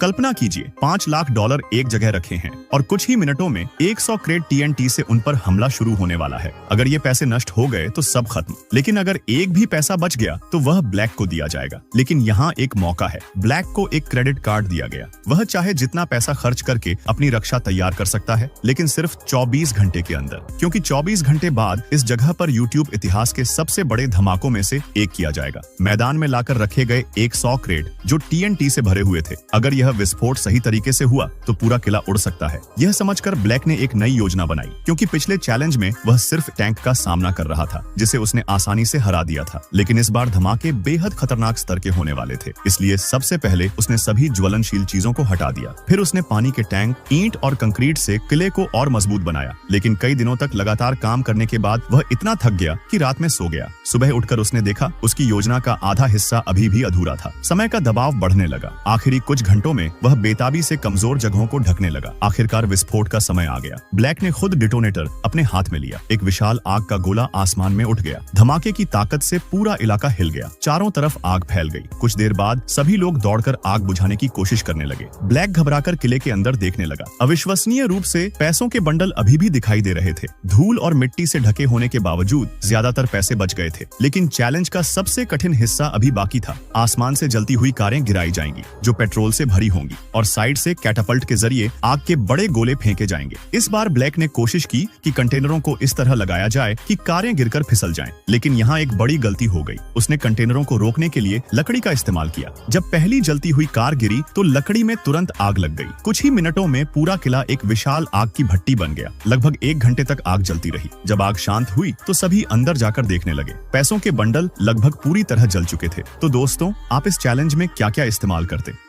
कल्पना कीजिए $5 लाख एक जगह रखे हैं और कुछ ही मिनटों में 100 क्रेट TNT से उन पर हमला शुरू होने वाला है। अगर ये पैसे नष्ट हो गए तो सब खत्म, लेकिन अगर एक भी पैसा बच गया तो वह ब्लैक को दिया जाएगा। लेकिन यहाँ एक मौका है, ब्लैक को एक क्रेडिट कार्ड दिया गया। वह चाहे जितना पैसा खर्च करके अपनी रक्षा तैयार कर सकता है, लेकिन सिर्फ 24 घंटे के अंदर, क्योंकि 24 घंटे बाद इस जगह पर YouTube इतिहास के सबसे बड़े धमाकों में से एक किया जाएगा। मैदान में लाकर रखे गए 100 क्रेट जो TNT से भरे हुए थे, अगर यह विस्फोट सही तरीके से हुआ तो पूरा किला उड़ सकता है। यह समझकर ब्लैक ने एक नई योजना बनाई, क्योंकि पिछले चैलेंज में वह सिर्फ टैंक का सामना कर रहा था जिसे उसने आसानी से हरा दिया था, लेकिन इस बार धमाके बेहद खतरनाक स्तर के होने वाले थे। इसलिए सबसे पहले उसने सभी ज्वलनशील चीजों को हटा दिया। फिर उसने पानी के टैंक, ईंट और कंक्रीट से किले को और मजबूत बनाया। लेकिन कई दिनों तक लगातार काम करने के बाद वह इतना थक गया कि रात में सो गया। सुबह उठकर उसने देखा उसकी योजना का आधा हिस्सा अभी भी अधूरा था। समय का दबाव बढ़ने लगा। आखिरी कुछ घंटों में वह बेताबी से कमजोर जगहों को ढकने लगा। आखिरकार विस्फोट का समय आ गया। ब्लैक ने खुद डिटोनेटर अपने हाथ में लिया। एक विशाल आग का गोला आसमान में उठ गया। धमाके की ताकत से पूरा इलाका हिल गया। चारों तरफ आग फैल गई। कुछ देर बाद सभी लोग दौड़कर आग बुझाने की कोशिश करने लगे। ब्लैक घबराकर किले के अंदर देखने लगा। अविश्वसनीय रूप से पैसों के बंडल अभी भी दिखाई दे रहे थे। धूल और मिट्टी से ढके होने के बावजूद ज्यादातर पैसे बच गए थे। लेकिन चैलेंज का सबसे कठिन हिस्सा अभी बाकी था। आसमान से जलती हुई कारें गिराई जाएंगी जो पेट्रोल से भरी होंगी, और साइड से कैटापल्ट के जरिए आग के बड़े गोले फेंके जाएंगे। इस बार ब्लैक ने कोशिश की कि कंटेनरों को इस तरह लगाया जाए कि कारें गिरकर फिसल जाएं। लेकिन यहाँ एक बड़ी गलती हो गई। उसने कंटेनरों को रोकने के लिए लकड़ी का इस्तेमाल किया। जब पहली जलती हुई कार गिरी तो लकड़ी में तुरंत आग लग गई। कुछ ही मिनटों में पूरा किला एक विशाल आग की भट्टी बन गया। लगभग 1 घंटे तक आग जलती रही। जब आग शांत हुई तो सभी अंदर जाकर देखने लगे। पैसों के बंडल लगभग पूरी तरह जल चुके थे। तो दोस्तों, आप इस चैलेंज में क्या क्या इस्तेमाल करते?